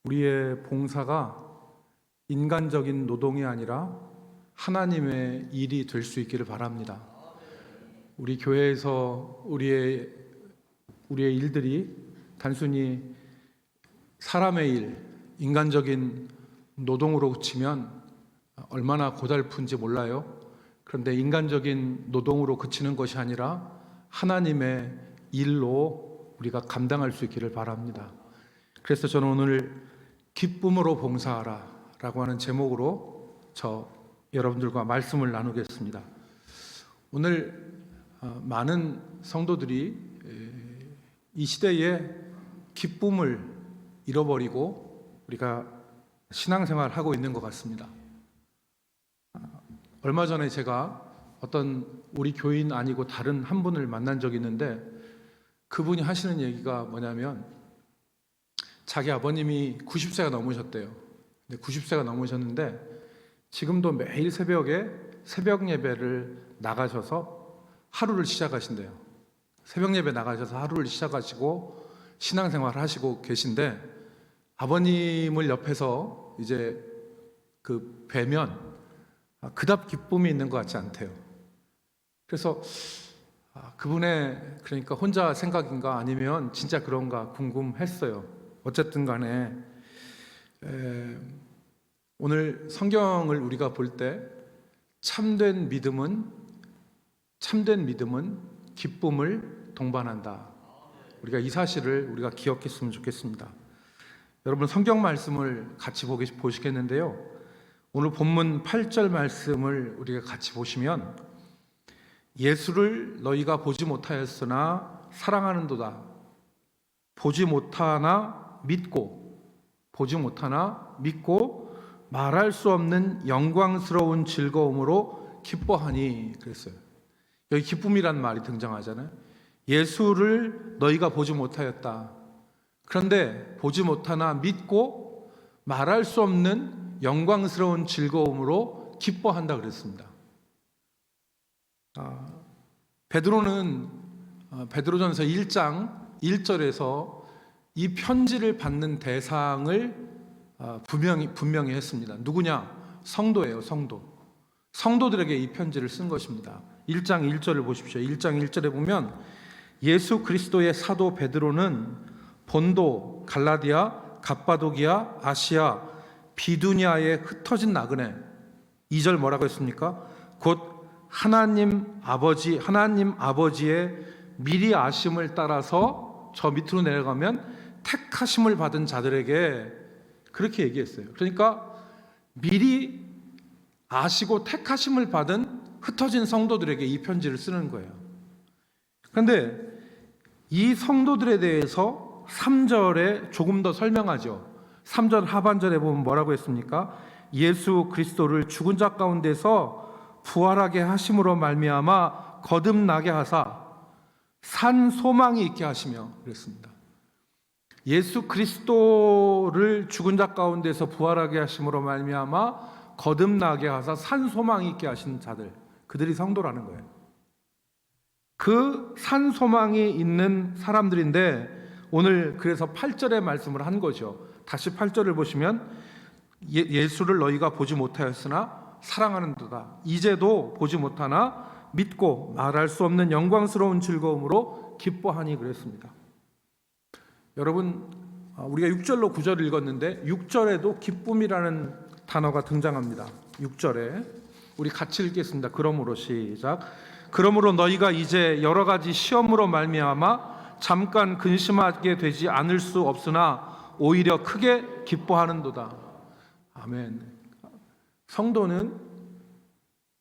우리의 봉사가 인간적인 노동이 아니라 하나님의 일이 될 수 있기를 바랍니다. 우리 교회에서 우리의 일들이 단순히 사람의 일, 인간적인 노동으로 그치면 얼마나 고달픈지 몰라요. 그런데 인간적인 노동으로 그치는 것이 아니라 하나님의 일로 우리가 감당할 수 있기를 바랍니다. 그래서 저는 오늘 기쁨으로 봉사하라 라고 하는 제목으로 여러분들과 말씀을 나누겠습니다. 오늘 많은 성도들이 이 시대에 기쁨을 잃어버리고 우리가 신앙생활을 하고 있는 것 같습니다. 얼마 전에 제가 어떤 우리 교인 아니고 다른 한 분을 만난 적이 있는데 그분이 하시는 얘기가 뭐냐면 자기 아버님이 90세가 넘으셨대요. 90세가 넘으셨는데 지금도 매일 새벽에 새벽 예배를 나가셔서 하루를 시작하신대요. 새벽 예배 나가셔서 하루를 시작하시고 신앙생활을 하시고 계신데 아버님을 옆에서 이제 뵈면 그닥 기쁨이 있는 것 같지 않대요. 그래서 그분의 그러니까 혼자 생각인가 아니면 진짜 그런가 궁금했어요. 어쨌든 간에 오늘 성경을 우리가 볼 때 참된 믿음은 기쁨을 동반한다. 우리가 이 사실을 우리가 기억했으면 좋겠습니다. 여러분 성경 말씀을 같이 보시겠는데요. 오늘 본문 8절 말씀을 우리가 같이 보시면 예수를 너희가 보지 못하였으나 사랑하는도다. 보지 못하나 믿고 말할 수 없는 영광스러운 즐거움으로 기뻐하니 그랬어요. 여기 기쁨이란 말이 등장하잖아요. 예수를 너희가 보지 못하였다. 그런데 보지 못하나 믿고 말할 수 없는 영광스러운 즐거움으로 기뻐한다 그랬습니다. 베드로는 베드로전서 1장 1절에서 이 편지를 받는 대상을 분명히 했습니다. 누구냐? 성도예요. 성도들에게 이 편지를 쓴 것입니다. 1장 1절을 보십시오. 1장 1절에 보면 예수 그리스도의 사도 베드로는 본도, 갈라디아, 갑바도기아, 아시아, 비두니아에 흩어진 나그네. 2절 뭐라고 했습니까? 곧 하나님 아버지의 미리 아심을 따라서 저 밑으로 내려가면 택하심을 받은 자들에게 그렇게 얘기했어요. 그러니까 미리 아시고 택하심을 받은 흩어진 성도들에게 이 편지를 쓰는 거예요. 그런데 이 성도들에 대해서 3절에 조금 더 설명하죠. 3절 하반절에 보면 뭐라고 했습니까? 예수 그리스도를 죽은 자 가운데서 부활하게 하심으로 말미암아 거듭나게 하사 산 소망이 있게 하시며 그랬습니다. 예수 그리스도를 죽은 자 가운데서 부활하게 하심으로 말미암아 거듭나게 하사 산 소망이 있게 하신 자들, 그들이 성도라는 거예요. 그 산 소망이 있는 사람들인데 오늘 그래서 8절의 말씀을 한 거죠. 다시 8절을 보시면 예수를 너희가 보지 못하였으나 사랑하는도다. 이제도 보지 못하나 믿고 말할 수 없는 영광스러운 즐거움으로 기뻐하니 그랬습니다. 여러분 우리가 6절로 9절을 읽었는데 6절에도 기쁨이라는 단어가 등장합니다. 6절에 우리 같이 읽겠습니다. 그러므로 시작. 그러므로 너희가 이제 여러 가지 시험으로 말미암아 잠깐 근심하게 되지 않을 수 없으나 오히려 크게 기뻐하는도다. 아멘. 성도는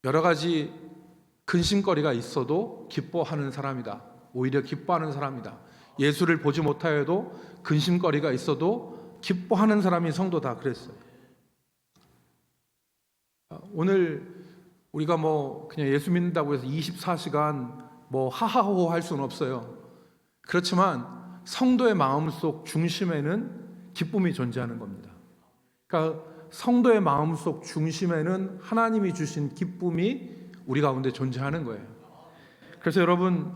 여러 가지 근심거리가 있어도 기뻐하는 사람이다. 오히려 기뻐하는 사람이다. 예수를 보지 못하여도 근심거리가 있어도 기뻐하는 사람이 성도다 그랬어요. 오늘 우리가 그냥 예수 믿는다고 해서 24시간 하하호호 할 수는 없어요. 그렇지만 성도의 마음속 중심에는 기쁨이 존재하는 겁니다. 그러니까 성도의 마음속 중심에는 하나님이 주신 기쁨이 우리 가운데 존재하는 거예요. 그래서 여러분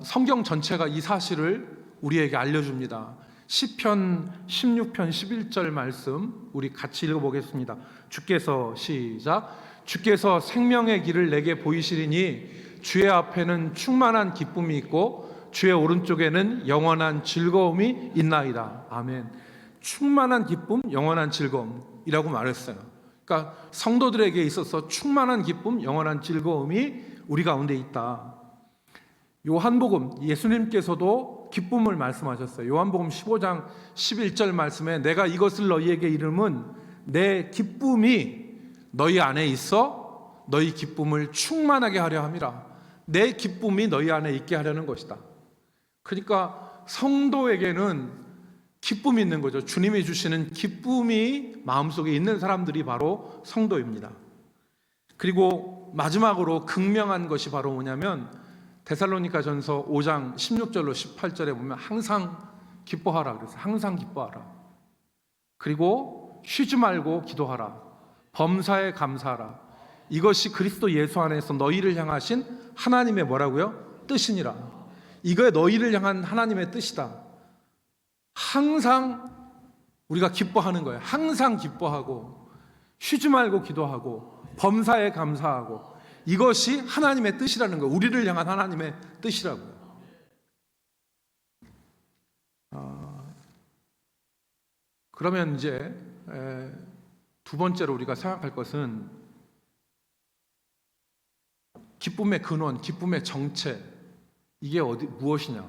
성경 전체가 이 사실을 우리에게 알려줍니다. 시편 16편 11절 말씀 우리 같이 읽어보겠습니다. 주께서 시작. 주께서 생명의 길을 내게 보이시리니 주의 앞에는 충만한 기쁨이 있고 주의 오른쪽에는 영원한 즐거움이 있나이다. 아멘. 충만한 기쁨, 영원한 즐거움이라고 말했어요. 그러니까 성도들에게 있어서 충만한 기쁨, 영원한 즐거움이 우리 가운데 있다. 요한복음, 예수님께서도 기쁨을 말씀하셨어요. 요한복음 15장 11절 말씀에 내가 이것을 너희에게 이름은 내 기쁨이 너희 안에 있어 너희 기쁨을 충만하게 하려 함이라. 내 기쁨이 너희 안에 있게 하려는 것이다. 그러니까 성도에게는 기쁨이 있는 거죠. 주님이 주시는 기쁨이 마음속에 있는 사람들이 바로 성도입니다. 그리고 마지막으로 극명한 것이 바로 뭐냐면 데살로니가전서 5장 16절로 18절에 보면 항상 기뻐하라 그래서 항상 기뻐하라. 그리고 쉬지 말고 기도하라. 범사에 감사하라. 이것이 그리스도 예수 안에서 너희를 향하신 하나님의 뭐라고요? 뜻이니라. 이거에 너희를 향한 하나님의 뜻이다. 항상 우리가 기뻐하는 거예요. 항상 기뻐하고 쉬지 말고 기도하고 범사에 감사하고 이것이 하나님의 뜻이라는 거예요. 우리를 향한 하나님의 뜻이라고요. 그러면 이제 두 번째로 우리가 생각할 것은 기쁨의 근원, 기쁨의 정체 이게 무엇이냐?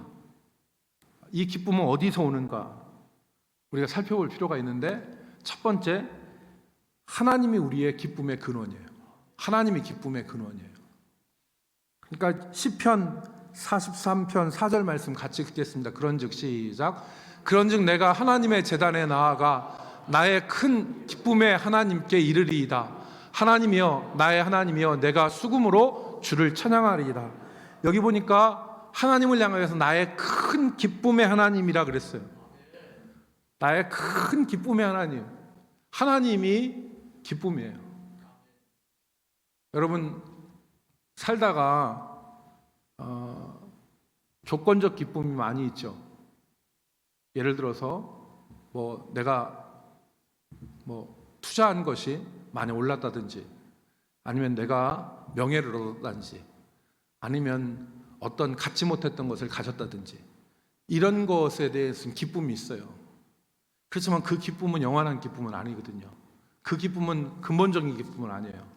이 기쁨은 어디서 오는가? 우리가 살펴볼 필요가 있는데 첫 번째, 하나님이 우리의 기쁨의 근원이에요. 하나님이 기쁨의 근원이에요. 그러니까 시편 43편 4절 말씀 같이 읽겠습니다. 그런즉 시작. 그런즉 내가 하나님의 제단에 나아가 나의 큰 기쁨의 하나님께 이르리이다. 하나님이여 나의 하나님이여 내가 수금으로 주를 찬양하리이다. 여기 보니까 하나님을 향하여서 나의 큰 기쁨의 하나님이라 그랬어요. 나의 큰 기쁨의 하나님. 하나님이 기쁨이에요. 여러분 살다가 조건적 기쁨이 많이 있죠. 예를 들어서 내가 투자한 것이 많이 올랐다든지 아니면 내가 명예를 얻었다든지 아니면 어떤 갖지 못했던 것을 가졌다든지 이런 것에 대해서는 기쁨이 있어요. 그렇지만 그 기쁨은 영원한 기쁨은 아니거든요. 그 기쁨은 근본적인 기쁨은 아니에요.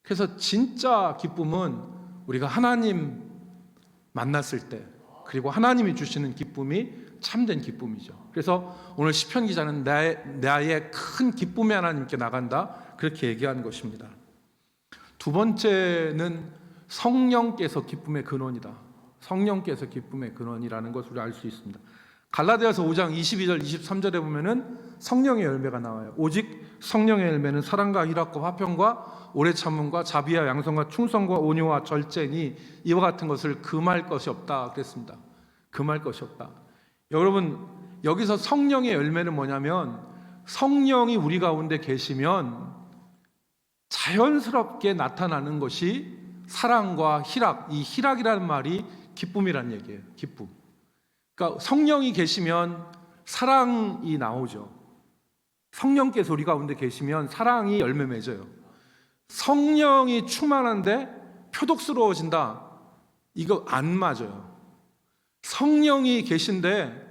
그래서 진짜 기쁨은 우리가 하나님 만났을 때 그리고 하나님이 주시는 기쁨이 참된 기쁨이죠. 그래서 오늘 시편 기자는 나의 큰 기쁨의 하나님께 나간다 그렇게 얘기한 것입니다. 두 번째는 성령께서 기쁨의 근원이다. 성령께서 기쁨의 근원이라는 것을 우리 알 수 있습니다. 갈라디아서 5장 22절 23절에 보면은 성령의 열매가 나와요. 오직 성령의 열매는 사랑과 희락과 화평과 오래 참음과 자비와 양선과 충성과 온유와 절제니 이와 같은 것을 금할 것이 없다 그랬습니다. 금할 것이 없다. 여러분 여기서 성령의 열매는 뭐냐면 성령이 우리 가운데 계시면 자연스럽게 나타나는 것이 사랑과 희락. 이 희락이라는 말이 기쁨이라는 얘기예요. 기쁨. 그러니까 성령이 계시면 사랑이 나오죠. 성령께서 우리 가운데 계시면 사랑이 열매 맺어요. 성령이 충만한데 표독스러워진다. 이거 안 맞아요. 성령이 계신데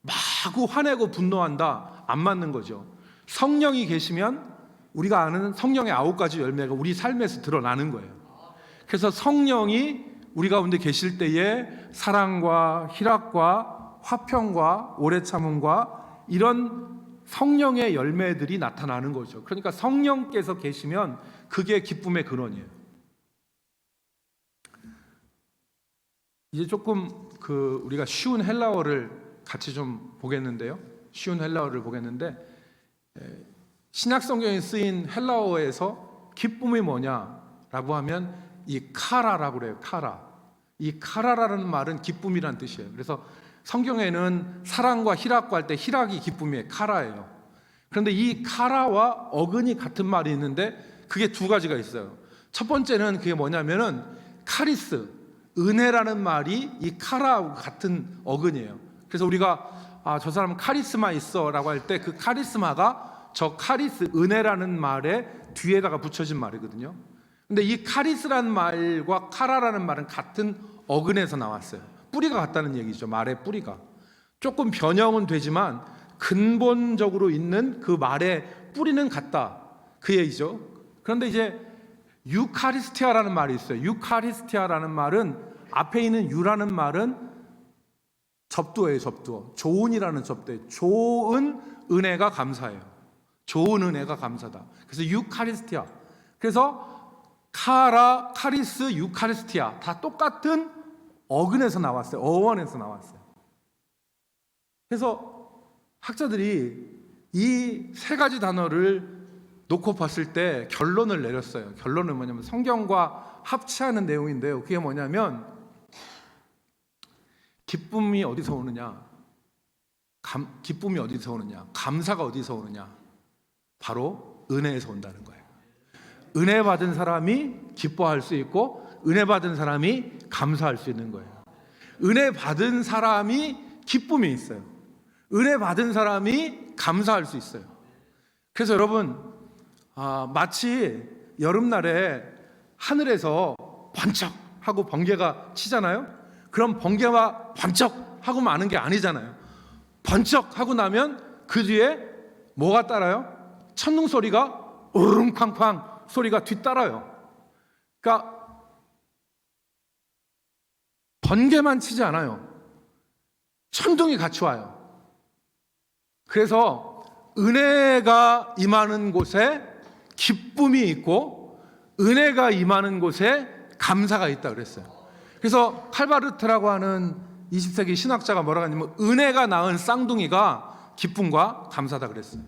마구 화내고 분노한다. 안 맞는 거죠. 성령이 계시면 우리가 아는 성령의 9가지 열매가 우리 삶에서 드러나는 거예요. 그래서 성령이 우리 가운데 계실 때에 사랑과 희락과 화평과 오래 참음과 이런 성령의 열매들이 나타나는 거죠. 그러니까 성령께서 계시면 그게 기쁨의 근원이에요. 이제 조금 우리가 쉬운 헬라어를 같이 좀 보겠는데요. 쉬운 헬라어를 보겠는데 신약 성경에 쓰인 헬라어에서 기쁨이 뭐냐라고 하면 이 카라라고 그래요. 카라. 이 카라라는 말은 기쁨이란 뜻이에요. 그래서 성경에는 사랑과 희락과 할 때 희락이 기쁨이에요. 카라예요. 그런데 이 카라와 어근이 같은 말이 있는데 그게 두 가지가 있어요. 첫 번째는 그게 뭐냐면은 카리스, 은혜라는 말이 이 카라하고 같은 어근이에요. 그래서 우리가 저 사람은 카리스마 있어라고 할 때 그 카리스마가 저 카리스, 은혜라는 말의 뒤에다가 붙여진 말이거든요. 근데 이 카리스라는 말과 카라라는 말은 같은 어근에서 나왔어요. 뿌리가 같다는 얘기죠. 말의 뿌리가 조금 변형은 되지만 근본적으로 있는 그 말의 뿌리는 같다, 그 얘기죠. 그런데 이제 유카리스티아라는 말이 있어요. 유카리스티아라는 말은 앞에 있는 유라는 말은 접두어예요. 접두어. 좋은이라는 접두어예요. 좋은 은혜가 감사해요. 좋은 은혜가 감사다. 그래서 유카리스티아. 그래서 카라, 카리스, 유카리스티아 다 똑같은 어근에서 나왔어요. 어원에서 나왔어요. 그래서 학자들이 이 세 가지 단어를 놓고 봤을 때 결론을 내렸어요. 결론은 뭐냐면 성경과 합치하는 내용인데요. 그게 뭐냐면 기쁨이 어디서 오느냐? 기쁨이 어디서 오느냐? 감사가 어디서 오느냐? 바로 은혜에서 온다는 거예요. 은혜 받은 사람이 기뻐할 수 있고 은혜 받은 사람이 감사할 수 있는 거예요. 은혜 받은 사람이 기쁨이 있어요. 은혜 받은 사람이 감사할 수 있어요. 그래서 여러분, 마치 여름날에 하늘에서 번쩍하고 번개가 치잖아요. 그럼 번개가 번쩍하고 마는 게 아니잖아요. 번쩍하고 나면 그 뒤에 뭐가 따라요? 천둥 소리가 우릉쾅쾅 소리가 뒤따라요. 그러니까 번개만 치지 않아요. 천둥이 같이 와요. 그래서 은혜가 임하는 곳에 기쁨이 있고 은혜가 임하는 곳에 감사가 있다 그랬어요. 그래서 칼바르트라고 하는 20세기 신학자가 뭐라고 하냐면 은혜가 낳은 쌍둥이가 기쁨과 감사다 그랬어요.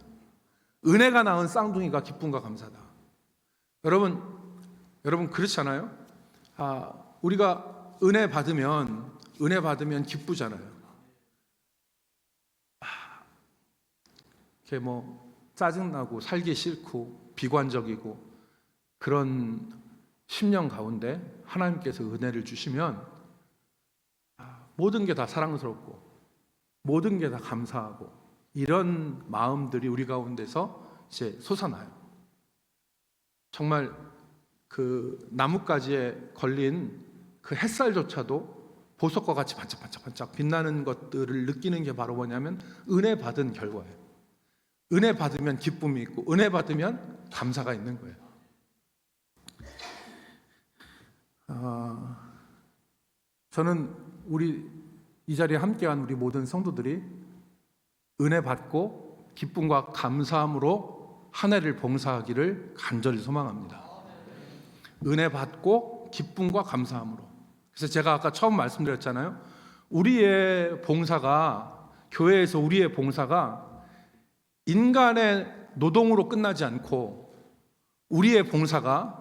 은혜가 낳은 쌍둥이가 기쁨과 감사다. 여러분 그렇잖아요. 우리가 은혜 받으면 기쁘잖아요. 이렇게 짜증나고 살기 싫고 비관적이고 그런 심령 가운데 하나님께서 은혜를 주시면 모든 게 다 사랑스럽고 모든 게 다 감사하고 이런 마음들이 우리 가운데서 이제 솟아나요. 정말 그 나뭇가지에 걸린 그 햇살조차도 보석과 같이 반짝반짝 빛나는 것들을 느끼는 게 바로 뭐냐면 은혜 받은 결과예요. 은혜 받으면 기쁨이 있고 은혜 받으면 감사가 있는 거예요. 저는 우리 이 자리에 함께한 우리 모든 성도들이 은혜 받고 기쁨과 감사함으로 한 해를 봉사하기를 간절히 소망합니다. 은혜 받고 기쁨과 감사함으로. 그래서 제가 아까 처음 말씀드렸잖아요. 우리의 봉사가, 교회에서 우리의 봉사가 인간의 노동으로 끝나지 않고 우리의 봉사가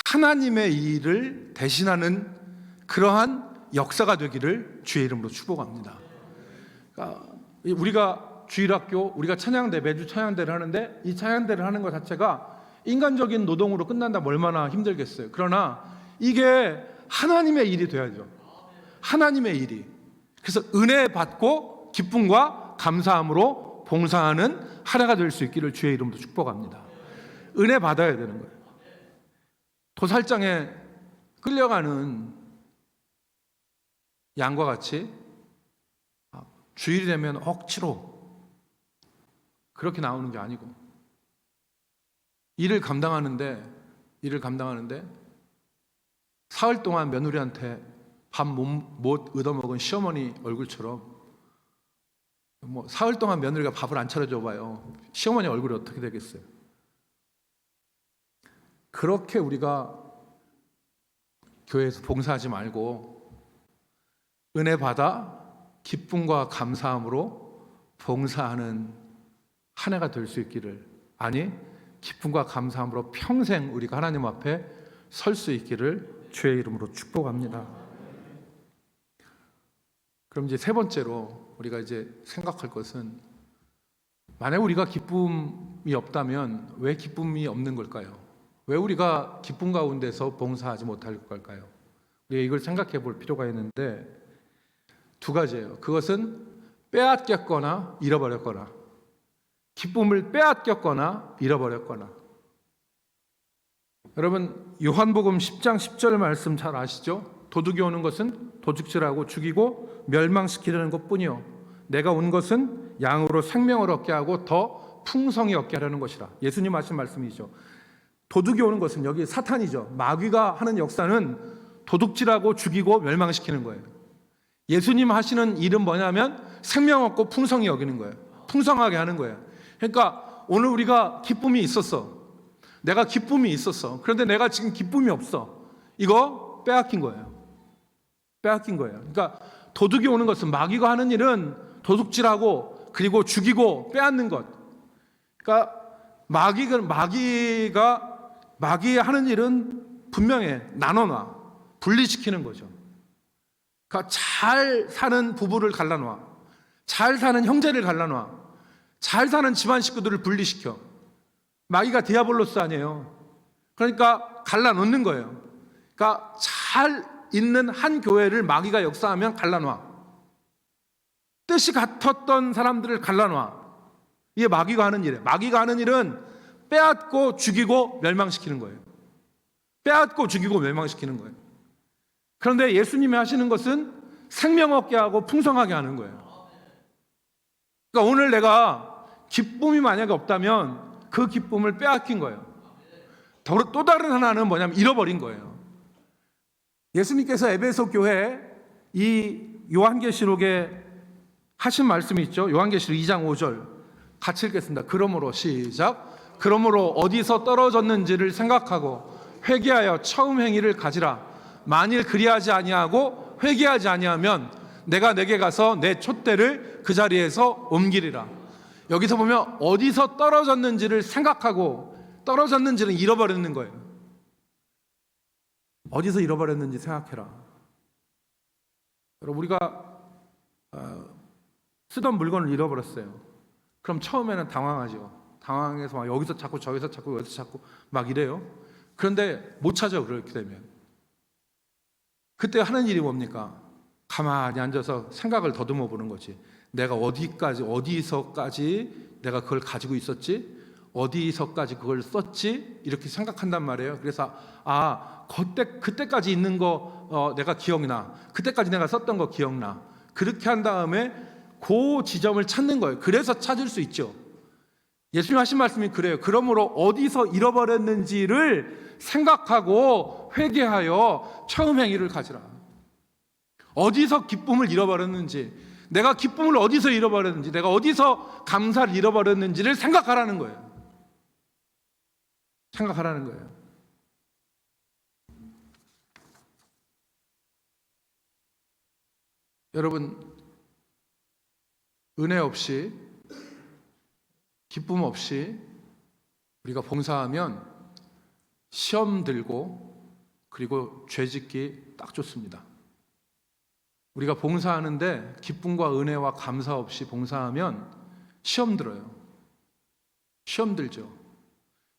하나님의 일을 대신하는 그러한 역사가 되기를 주의 이름으로 축복합니다. 그러니까 우리가 주일학교, 우리가 찬양대, 매주 찬양대를 하는데 이 찬양대를 하는 것 자체가 인간적인 노동으로 끝난다면 얼마나 힘들겠어요. 그러나 이게 하나님의 일이 돼야죠. 하나님의 일이. 그래서 은혜 받고 기쁨과 감사함으로 봉사하는 한 해가 될 수 있기를 주의 이름으로 축복합니다. 은혜 받아야 되는 거예요. 도살장에 끌려가는 양과 같이 주일이 되면 억지로 그렇게 나오는 게 아니고 일을 감당하는데 사흘 동안 며느리한테 밥 못 얻어먹은 시어머니 얼굴처럼 사흘 동안 며느리가 밥을 안 차려줘 봐요. 시어머니 얼굴이 어떻게 되겠어요? 그렇게 우리가 교회에서 봉사하지 말고 은혜 받아 기쁨과 감사함으로 봉사하는 한 해가 될 수 있기를, 아니 기쁨과 감사함으로 평생 우리가 하나님 앞에 설 수 있기를 주의 이름으로 축복합니다. 그럼 이제 세 번째로 우리가 이제 생각할 것은, 만약 우리가 기쁨이 없다면 왜 기쁨이 없는 걸까요? 왜 우리가 기쁨 가운데서 봉사하지 못할 걸까요? 우리가 이걸 생각해 볼 필요가 있는데 두 가지예요. 그것은 빼앗겼거나 잃어버렸거나, 기쁨을 빼앗겼거나 잃어버렸거나. 여러분, 요한복음 10장 10절 말씀 잘 아시죠? 도둑이 오는 것은 도둑질하고 죽이고 멸망시키려는 것뿐이요, 내가 온 것은 양으로 생명을 얻게 하고 더 풍성히 얻게 하려는 것이라. 예수님 하신 말씀이죠. 도둑이 오는 것은 여기 사탄이죠. 마귀가 하는 역사는 도둑질하고 죽이고 멸망시키는 거예요. 예수님 하시는 일은 뭐냐면 생명 얻고 풍성히 여기는 거예요. 풍성하게 하는 거예요. 그러니까 오늘 우리가 기쁨이 있었어. 내가 기쁨이 있었어. 그런데 내가 지금 기쁨이 없어. 이거 빼앗긴 거예요. 빼앗긴 거예요. 그러니까 도둑이 오는 것은, 마귀가 하는 일은 도둑질하고 그리고 죽이고 빼앗는 것. 그러니까 마귀가 하는 일은 분명해. 나눠놔. 분리시키는 거죠. 그러니까 잘 사는 부부를 갈라놔. 잘 사는 형제를 갈라놔. 잘 사는 집안 식구들을 분리시켜. 마귀가 디아블로스 아니에요. 그러니까 갈라놓는 거예요. 그러니까 잘 있는 한 교회를 마귀가 역사하면 갈라놔. 뜻이 같았던 사람들을 갈라놔. 이게 마귀가 하는 일이에요. 마귀가 하는 일은 빼앗고 죽이고 멸망시키는 거예요. 빼앗고 죽이고 멸망시키는 거예요. 그런데 예수님이 하시는 것은 생명 얻게 하고 풍성하게 하는 거예요. 그러니까 오늘 내가 기쁨이 만약에 없다면 그 기쁨을 빼앗긴 거예요. 또 다른 하나는 뭐냐면 잃어버린 거예요. 예수님께서 에베소 교회 이 요한계시록에 하신 말씀이 있죠. 요한계시록 2장 5절 같이 읽겠습니다. 그러므로 시작. 그러므로 어디서 떨어졌는지를 생각하고 회개하여 처음 행위를 가지라. 만일 그리하지 아니하고 회개하지 아니하면 내가 내게 가서 내 촛대를 그 자리에서 옮기리라. 여기서 보면 어디서 떨어졌는지를 생각하고, 떨어졌는지는 잃어버리는 거예요. 어디서 잃어버렸는지 생각해라. 여러분, 우리가 쓰던 물건을 잃어버렸어요. 그럼 처음에는 당황하죠. 당황해서 막 여기서 찾고 저기서 찾고 여기서 찾고 막 이래요. 그런데 못 찾아요. 그렇게 되면 그때 하는 일이 뭡니까? 가만히 앉아서 생각을 더듬어 보는 거지. 내가 어디서까지 내가 그걸 가지고 있었지? 어디서까지 그걸 썼지? 이렇게 생각한단 말이에요. 그래서 그때까지 있는 거 내가 기억나. 그때까지 내가 썼던 거 기억나. 그렇게 한 다음에 그 지점을 찾는 거예요. 그래서 찾을 수 있죠. 예수님 하신 말씀이 그래요. 그러므로 어디서 잃어버렸는지를 생각하고 회개하여 처음 행위를 가지라. 어디서 기쁨을 잃어버렸는지, 내가 기쁨을 어디서 잃어버렸는지, 내가 어디서 감사를 잃어버렸는지를 생각하라는 거예요. 생각하라는 거예요. 여러분, 은혜 없이, 기쁨 없이 우리가 봉사하면 시험 들고 그리고 죄 짓기 딱 좋습니다. 우리가 봉사하는데 기쁨과 은혜와 감사 없이 봉사하면 시험 들어요. 시험 들죠.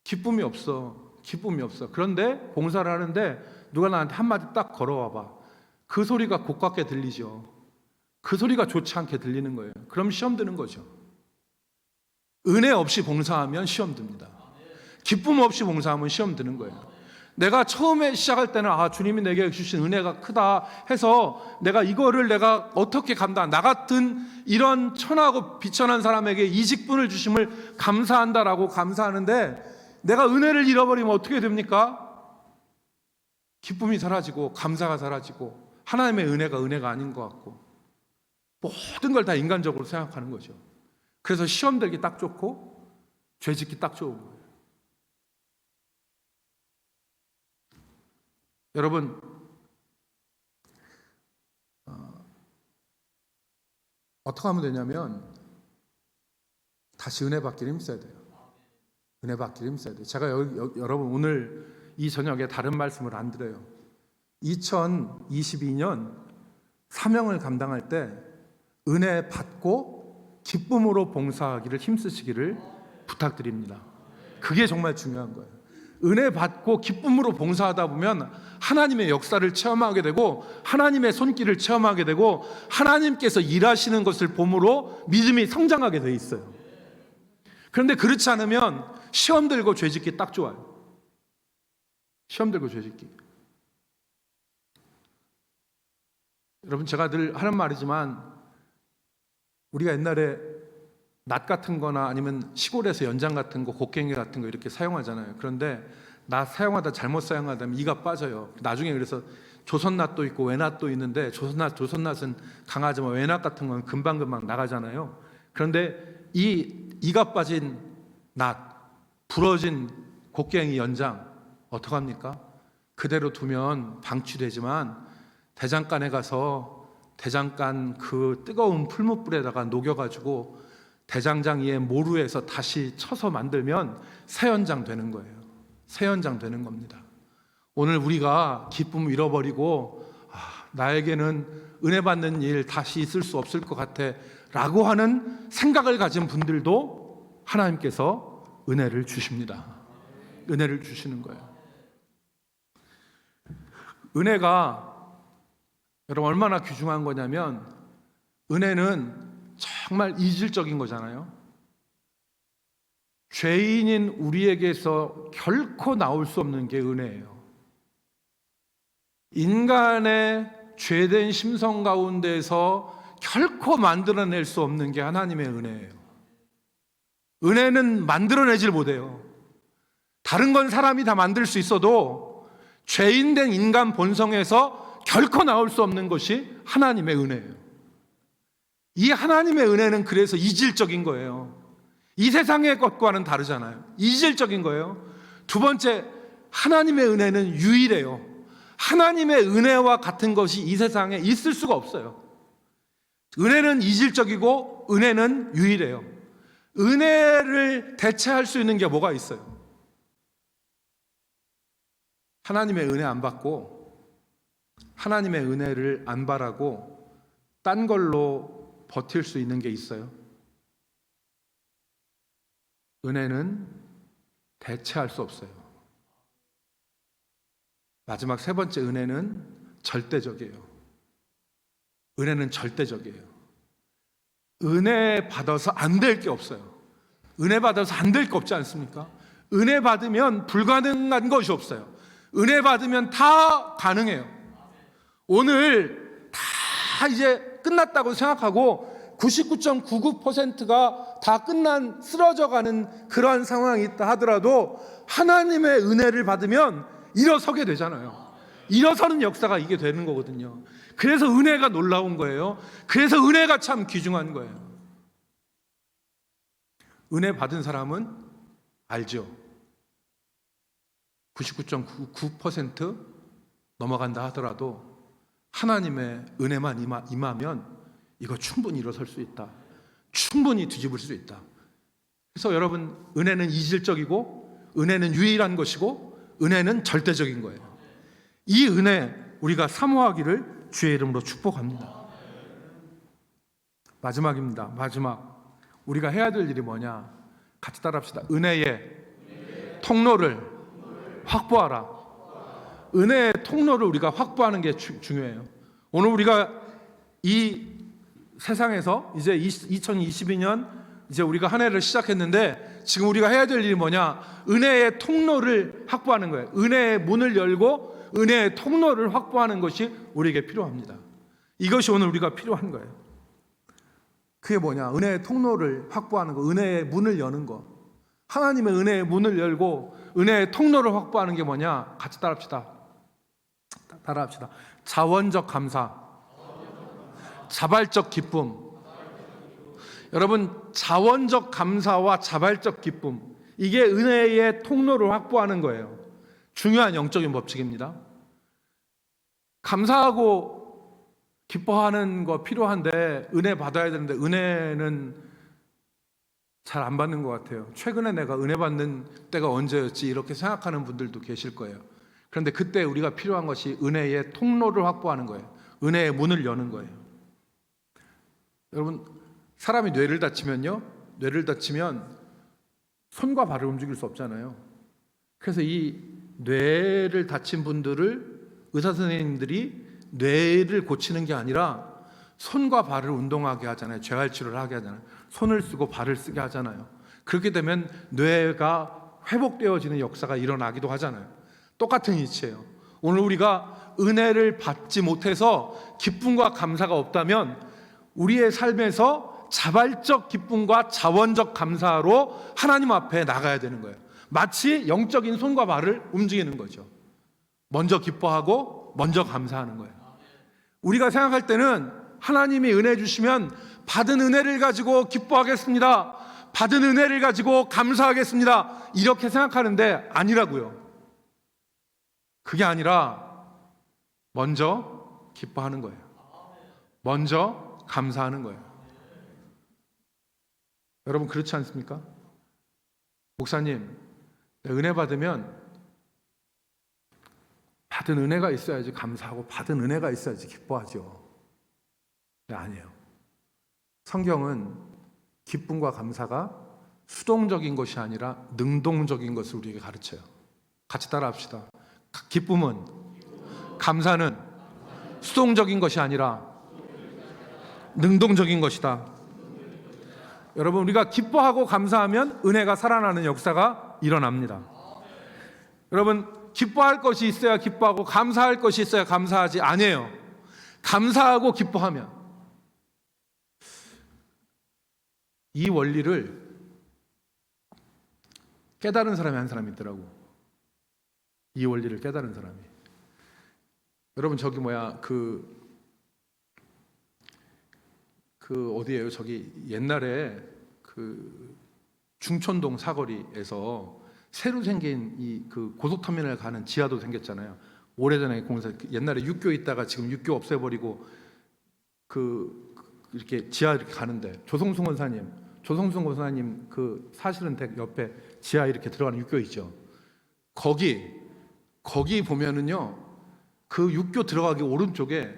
기쁨이 없어. 그런데 봉사를 하는데 누가 나한테 한마디 딱 걸어와봐. 그 소리가 고깝게 들리죠. 그 소리가 좋지 않게 들리는 거예요. 그럼 시험 드는 거죠. 은혜 없이 봉사하면 시험 듭니다. 기쁨 없이 봉사하면 시험 드는 거예요. 내가 처음에 시작할 때는 주님이 내게 주신 은혜가 크다 해서 내가 어떻게 감당, 나 같은 이런 천하고 비천한 사람에게 이 직분을 주심을 감사한다라고 감사하는데, 내가 은혜를 잃어버리면 어떻게 됩니까? 기쁨이 사라지고 감사가 사라지고 하나님의 은혜가 아닌 것 같고 모든 걸 다 인간적으로 생각하는 거죠. 그래서 시험 들기 딱 좋고 죄 짓기 딱 좋은 거예요. 여러분, 어떻게 하면 되냐면 다시 은혜 받기를 힘써야 돼요. 은혜 받기를 힘써야 돼요. 제가 여러분 오늘 이 저녁에 다른 말씀을 안 드려요. 2022년 사명을 감당할 때 은혜 받고 기쁨으로 봉사하기를 힘쓰시기를 부탁드립니다. 그게 정말 중요한 거예요. 은혜 받고 기쁨으로 봉사하다 보면 하나님의 역사를 체험하게 되고 하나님의 손길을 체험하게 되고 하나님께서 일하시는 것을 봄으로 믿음이 성장하게 돼 있어요. 그런데 그렇지 않으면 시험 들고 죄 짓기 딱 좋아요. 시험 들고 죄 짓기. 여러분, 제가 늘 하는 말이지만 우리가 옛날에 낫 같은 거나 아니면 시골에서 연장 같은 거, 곡괭이 같은 거 이렇게 사용하잖아요. 그런데 낫 사용하다 잘못 사용하다면 이가 빠져요. 나중에 그래서 조선낫도 있고 외낫도 있는데 조선낫은 강하지만 외낫 같은 건 금방금방 나가잖아요. 그런데 이가 빠진 낫, 부러진 곡괭이 연장 어떡합니까? 그대로 두면 방치되지만 대장간에 가서 대장간 그 뜨거운 풀무불에다가 녹여가지고 대장장 위에 모루에서 다시 쳐서 만들면 새 연장 되는 거예요. 새 연장 되는 겁니다. 오늘 우리가 기쁨 잃어버리고 나에게는 은혜 받는 일 다시 있을 수 없을 것 같아 라고 하는 생각을 가진 분들도 하나님께서 은혜를 주십니다. 은혜를 주시는 거예요. 은혜가 여러분 얼마나 귀중한 거냐면 은혜는 정말 이질적인 거잖아요. 죄인인 우리에게서 결코 나올 수 없는 게 은혜예요. 인간의 죄된 심성 가운데서 결코 만들어낼 수 없는 게 하나님의 은혜예요. 은혜는 만들어내질 못해요. 다른 건 사람이 다 만들 수 있어도 죄인된 인간 본성에서 결코 나올 수 없는 것이 하나님의 은혜예요. 이 하나님의 은혜는 그래서 이질적인 거예요. 이 세상의 것과는 다르잖아요. 이질적인 거예요. 두 번째, 하나님의 은혜는 유일해요. 하나님의 은혜와 같은 것이 이 세상에 있을 수가 없어요. 은혜는 이질적이고 은혜는 유일해요. 은혜를 대체할 수 있는 게 뭐가 있어요? 하나님의 은혜 안 받고 하나님의 은혜를 안 바라고 딴 걸로 버틸 수 있는 게 있어요? 은혜는 대체할 수 없어요. 마지막 세 번째, 은혜는 절대적이에요. 은혜는 절대적이에요. 은혜 받아서 안 될 게 없어요. 은혜 받아서 안 될 게 없지 않습니까? 은혜 받으면 불가능한 것이 없어요. 은혜 받으면 다 가능해요. 오늘 다 이제 끝났다고 생각하고 99.99%가 다 끝난 쓰러져가는 그러한 상황이 있다 하더라도 하나님의 은혜를 받으면 일어서게 되잖아요. 일어서는 역사가 이게 되는 거거든요. 그래서 은혜가 놀라운 거예요. 그래서 은혜가 참 귀중한 거예요. 은혜 받은 사람은 알죠. 99.99% 넘어간다 하더라도 하나님의 은혜만 임하면 이거 충분히 일어설 수 있다. 충분히 뒤집을 수 있다. 그래서 여러분, 은혜는 이질적이고 은혜는 유일한 것이고 은혜는 절대적인 거예요. 이 은혜 우리가 사모하기를 주의 이름으로 축복합니다. 마지막입니다. 마지막. 우리가 해야 될 일이 뭐냐? 같이 따라합시다. 은혜의 통로를 확보하라. 은혜의 통로를 우리가 확보하는 게 중요해요. 오늘 우리가 이 세상에서 이제 2022년 이제 우리가 한 해를 시작했는데 지금 우리가 해야 될 일이 뭐냐? 은혜의 통로를 확보하는 거예요. 은혜의 문을 열고 은혜의 통로를 확보하는 것이 우리에게 필요합니다. 이것이 오늘 우리가 필요한 거예요. 그게 뭐냐? 은혜의 통로를 확보하는 거, 은혜의 문을 여는 거. 하나님의 은혜의 문을 열고 은혜의 통로를 확보하는 게 뭐냐? 같이 따라합시다. 자원적 감사, 자발적 기쁨. 여러분, 자원적 감사와 자발적 기쁨, 이게 은혜의 통로를 확보하는 거예요. 중요한 영적인 법칙입니다. 감사하고 기뻐하는 거 필요한데 은혜 받아야 되는데 은혜는 잘 안 받는 것 같아요. 최근에 내가 은혜 받는 때가 언제였지 이렇게 생각하는 분들도 계실 거예요. 그런데 그때 우리가 필요한 것이 은혜의 통로를 확보하는 거예요. 은혜의 문을 여는 거예요. 여러분, 사람이 뇌를 다치면 손과 발을 움직일 수 없잖아요. 그래서 이 뇌를 다친 분들을 의사 선생님들이 뇌를 고치는 게 아니라 손과 발을 운동하게 하잖아요. 재활치료를 하게 하잖아요. 손을 쓰고 발을 쓰게 하잖아요. 그렇게 되면 뇌가 회복되어지는 역사가 일어나기도 하잖아요. 똑같은 이치예요. 오늘 우리가 은혜를 받지 못해서 기쁨과 감사가 없다면 우리의 삶에서 자발적 기쁨과 자원적 감사로 하나님 앞에 나가야 되는 거예요. 마치 영적인 손과 발을 움직이는 거죠. 먼저 기뻐하고 먼저 감사하는 거예요. 우리가 생각할 때는 하나님이 은혜 주시면 받은 은혜를 가지고 기뻐하겠습니다. 받은 은혜를 가지고 감사하겠습니다. 이렇게 생각하는데 아니라고요. 그게 아니라 먼저 기뻐하는 거예요. 먼저 감사하는 거예요. 여러분 그렇지 않습니까? 목사님, 은혜 받으면 받은 은혜가 있어야지 감사하고 받은 은혜가 있어야지 기뻐하죠. 아니에요. 성경은 기쁨과 감사가 수동적인 것이 아니라 능동적인 것을 우리에게 가르쳐요. 같이 따라합시다. 기쁨은, 감사는 수동적인 것이 아니라 능동적인 것이다. 여러분, 우리가 기뻐하고 감사하면 은혜가 살아나는 역사가 일어납니다. 여러분, 기뻐할 것이 있어야 기뻐하고 감사할 것이 있어야 감사하지 아니에요. 감사하고 기뻐하면. 이 원리를 깨달은 사람이 한 사람이 있더라고. 이 원리를 깨달은 사람이. 여러분 저기 어디예요? 저기 옛날에 그 중촌동 사거리에서 새로 생긴 이 그 고속터미널 가는 지하도 생겼잖아요. 오래전에 공사, 옛날에 육교 있다가 지금 육교 없애버리고 이렇게 지하 이렇게 가는데 조성순 권사님 그 사실은 댁 옆에 지하 이렇게 들어가는 육교 있죠. 거기 보면은요, 그 육교 들어가기 오른쪽에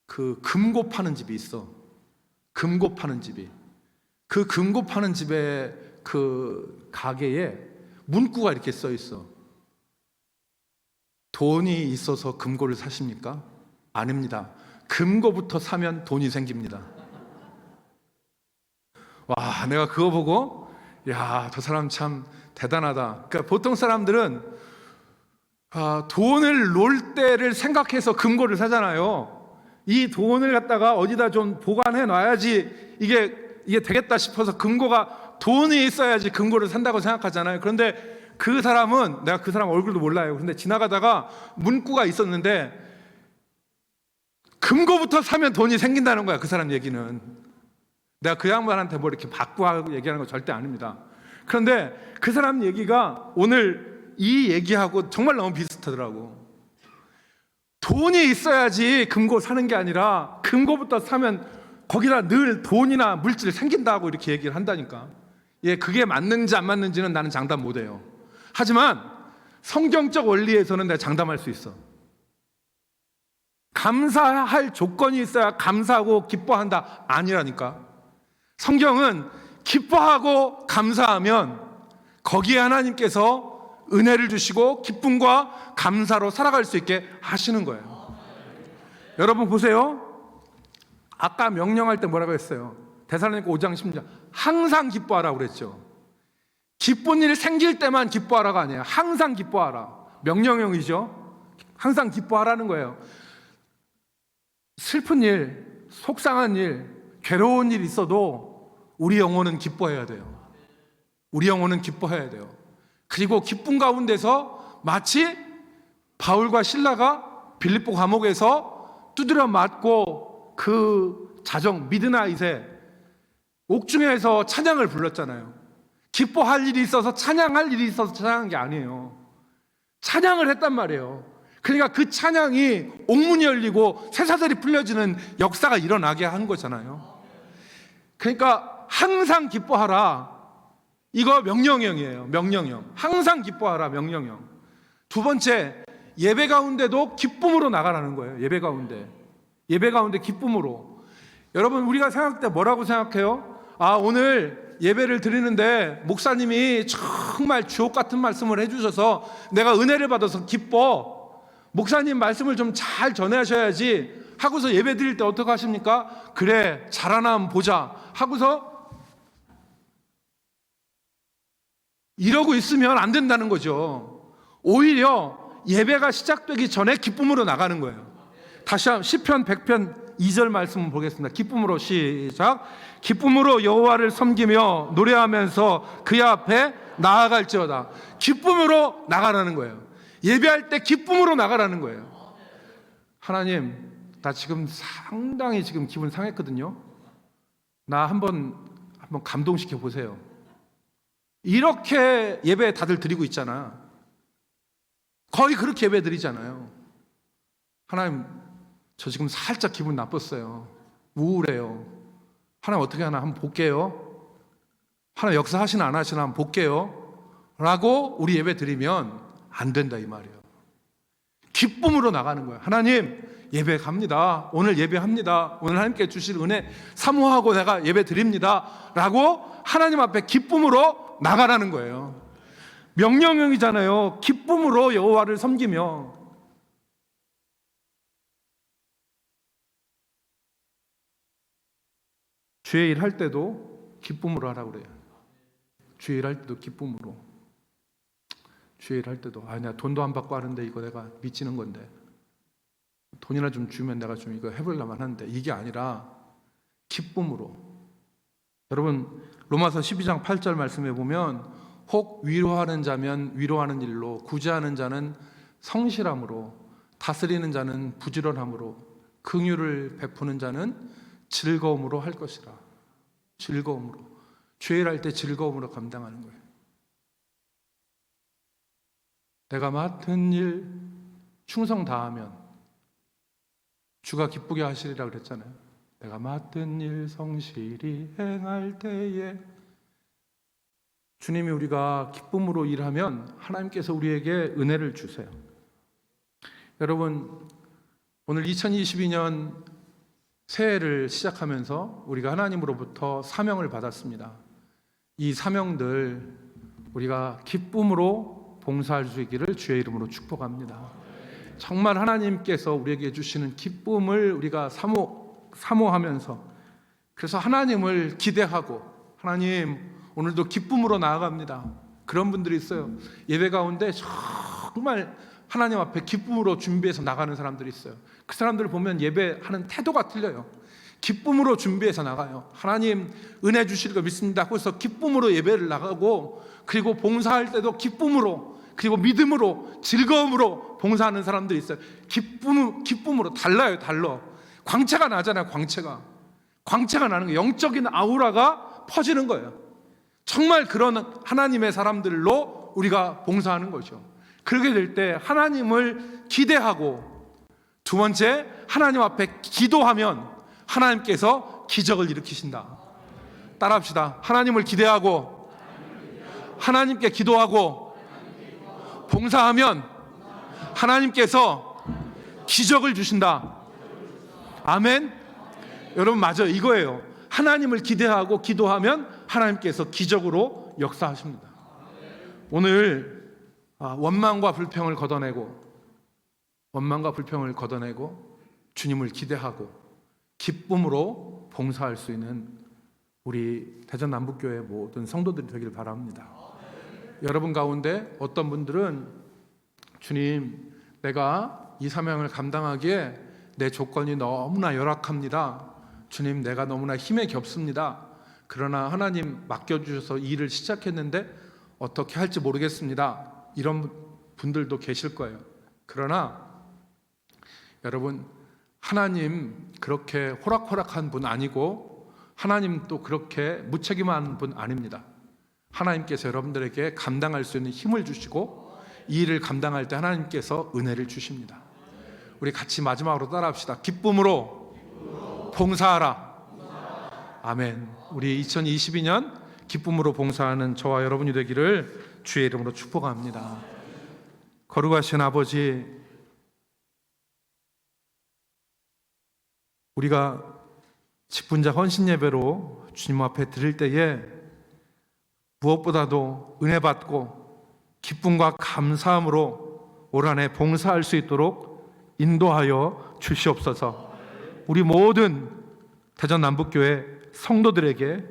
그 금고 파는 집이 있어. 금고 파는 집이. 그 금고 파는 집의 그 가게에 문구가 이렇게 써 있어. 돈이 있어서 금고를 사십니까? 아닙니다. 금고부터 사면 돈이 생깁니다. 와, 내가 그거 보고 야, 저 사람 참 대단하다. 그러니까 보통 사람들은 돈을 놓을 때를 생각해서 금고를 사잖아요. 이 돈을 갖다가 어디다 좀 보관해 놔야지 이게 되겠다 싶어서 금고가 돈이 있어야지 금고를 산다고 생각하잖아요. 그런데 그 사람은, 내가 그 사람 얼굴도 몰라요. 근데 지나가다가 문구가 있었는데 금고부터 사면 돈이 생긴다는 거야. 그 사람 얘기는. 내가 그 양반한테 뭐 이렇게 바꾸고 얘기하는 거 절대 아닙니다. 그런데 그 사람 얘기가 오늘 이 얘기하고 정말 너무 비슷하더라고. 돈이 있어야지 금고 사는 게 아니라 금고부터 사면 거기다 늘 돈이나 물질 생긴다고 이렇게 얘기를 한다니까. 예, 그게 맞는지 안 맞는지는 나는 장담 못해요. 하지만 성경적 원리에서는 내가 장담할 수 있어. 감사할 조건이 있어야 감사하고 기뻐한다 아니라니까. 성경은 기뻐하고 감사하면 거기에 하나님께서 은혜를 주시고 기쁨과 감사로 살아갈 수 있게 하시는 거예요. 여러분 보세요. 아까 명령할 때 뭐라고 했어요? 데살로니가 5장 10절 항상 기뻐하라고 그랬죠. 기쁜 일 생길 때만 기뻐하라가 아니에요. 항상 기뻐하라. 명령형이죠. 항상 기뻐하라는 거예요. 슬픈 일, 속상한 일, 괴로운 일 있어도 우리 영혼은 기뻐해야 돼요. 우리 영혼은 기뻐해야 돼요. 그리고 기쁨 가운데서 마치 바울과 실라가 빌립보 감옥에서 두드려 맞고 그 자정 미드나잇에 옥중에서 찬양을 불렀잖아요. 기뻐할 일이 있어서 찬양할 일이 있어서 찬양한 게 아니에요. 찬양을 했단 말이에요. 그러니까 그 찬양이 옥문이 열리고 쇠사슬이 풀려지는 역사가 일어나게 한 거잖아요. 그러니까 항상 기뻐하라. 이거 명령형이에요. 명령형. 항상 기뻐하라. 명령형. 두 번째, 예배 가운데도 기쁨으로 나가라는 거예요. 예배 가운데 기쁨으로. 여러분 우리가 생각할 때 뭐라고 생각해요? 오늘 예배를 드리는데 목사님이 정말 주옥 같은 말씀을 해주셔서 내가 은혜를 받아서 기뻐. 목사님 말씀을 좀 잘 전하셔야지 하고서 예배 드릴 때 어떻게 하십니까? 그래, 잘하나 한번 보자 하고서 이러고 있으면 안 된다는 거죠. 오히려 예배가 시작되기 전에 기쁨으로 나가는 거예요. 다시 한번 시편 100편 2절 말씀 보겠습니다. 기쁨으로 시작. 기쁨으로 여호와를 섬기며 노래하면서 그의 앞에 나아갈지어다. 기쁨으로 나가라는 거예요. 예배할 때 기쁨으로 나가라는 거예요. 하나님, 나 지금 상당히 지금 기분 상했거든요. 나 한번 감동시켜 보세요. 이렇게 예배 다들 드리고 있잖아. 거의 그렇게 예배 드리잖아요. 하나님, 저 지금 살짝 기분 나빴어요. 우울해요. 하나님 어떻게 하나 한번 볼게요. 하나님 역사하시나 안 하시나 한번 볼게요 라고 우리 예배 드리면 안 된다 이 말이에요. 기쁨으로 나가는 거예요. 하나님, 예배 갑니다. 오늘 예배합니다. 오늘 하나님께 주실 은혜 사모하고 내가 예배 드립니다 라고 하나님 앞에 기쁨으로 나가라는 거예요. 명령형이잖아요. 기쁨으로 여호와를 섬기며. 주의 일 할 때도 기쁨으로 하라고 그래요. 주의 일 할 때도 기쁨으로. 주의 일 할 때도 내가 돈도 안 받고 하는데 이거 내가 미치는 건데 돈이나 좀 주면 내가 좀 이거 해보려만 하는데 이게 아니라 기쁨으로. 여러분 로마서 12장 8절 말씀에 보면 혹 위로하는 자면 위로하는 일로, 구제하는 자는 성실함으로, 다스리는 자는 부지런함으로, 긍휼을 베푸는 자는 즐거움으로 할 것이라. 즐거움으로. 죄를 할 때 즐거움으로 감당하는 거예요. 내가 맡은 일 충성 다하면 주가 기쁘게 하시리라 그랬잖아요. 내가 맡은 일 성실히 행할 때에. 주님이 우리가 기쁨으로 일하면 하나님께서 우리에게 은혜를 주세요. 여러분, 오늘 2022년 새해를 시작하면서 우리가 하나님으로부터 사명을 받았습니다. 이 사명들 우리가 기쁨으로 봉사할 수 있기를 주의 이름으로 축복합니다. 정말 하나님께서 우리에게 주시는 기쁨을 우리가 사모하면서, 그래서 하나님을 기대하고, 하나님 오늘도 기쁨으로 나아갑니다. 그런 분들이 있어요. 예배 가운데 정말 하나님 앞에 기쁨으로 준비해서 나가는 사람들이 있어요. 그 사람들을 보면 예배하는 태도가 틀려요. 기쁨으로 준비해서 나가요. 하나님 은혜 주실 거 믿습니다. 그래서 기쁨으로 예배를 나가고, 그리고 봉사할 때도 기쁨으로, 그리고 믿음으로, 즐거움으로 봉사하는 사람들이 있어요. 기쁨으로. 달라요. 광채가 나잖아요. 광채가 나는 거예요. 영적인 아우라가 퍼지는 거예요. 정말 그런 하나님의 사람들로 우리가 봉사하는 거죠. 그렇게 될 때 하나님을 기대하고, 두 번째, 하나님 앞에 기도하면 하나님께서 기적을 일으키신다. 따라합시다. 하나님을 기대하고, 하나님께 기도하고, 봉사하면 하나님께서 기적을 주신다. 아멘. 여러분, 맞아요. 이거예요. 하나님을 기대하고 기도하면 하나님께서 기적으로 역사하십니다. 오늘 원망과 불평을 걷어내고 주님을 기대하고 기쁨으로 봉사할 수 있는 우리 대전 남북교회 모든 성도들이 되기를 바랍니다. 여러분 가운데 어떤 분들은 주님, 내가 이 사명을 감당하기에 내 조건이 너무나 열악합니다. 주님, 내가 너무나 힘에 겹습니다. 그러나 하나님 맡겨주셔서 일을 시작했는데 어떻게 할지 모르겠습니다. 이런 분들도 계실 거예요. 그러나 여러분, 하나님 그렇게 호락호락한 분 아니고, 하나님 또 그렇게 무책임한 분 아닙니다. 하나님께서 여러분들에게 감당할 수 있는 힘을 주시고, 이 일을 감당할 때 하나님께서 은혜를 주십니다. 우리 같이 마지막으로 따라합시다. 기쁨으로 봉사하라. 아멘. 우리 2022년 기쁨으로 봉사하는 저와 여러분이 되기를 주의 이름으로 축복합니다. 거룩하신 아버지, 우리가 직분자 헌신 예배로 주님 앞에 드릴 때에 무엇보다도 은혜 받고 기쁨과 감사함으로 올 한 해 봉사할 수 있도록 인도하여 주시옵소서. 우리 모든 대전 남북교회 성도들에게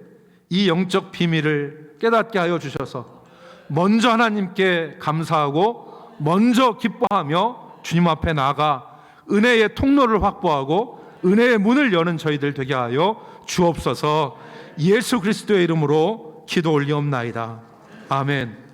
이 영적 비밀을 깨닫게 하여 주셔서 먼저 하나님께 감사하고 먼저 기뻐하며 주님 앞에 나아가 은혜의 통로를 확보하고 은혜의 문을 여는 저희들 되게 하여 주옵소서. 예수 그리스도의 이름으로 기도 올리옵나이다. 아멘.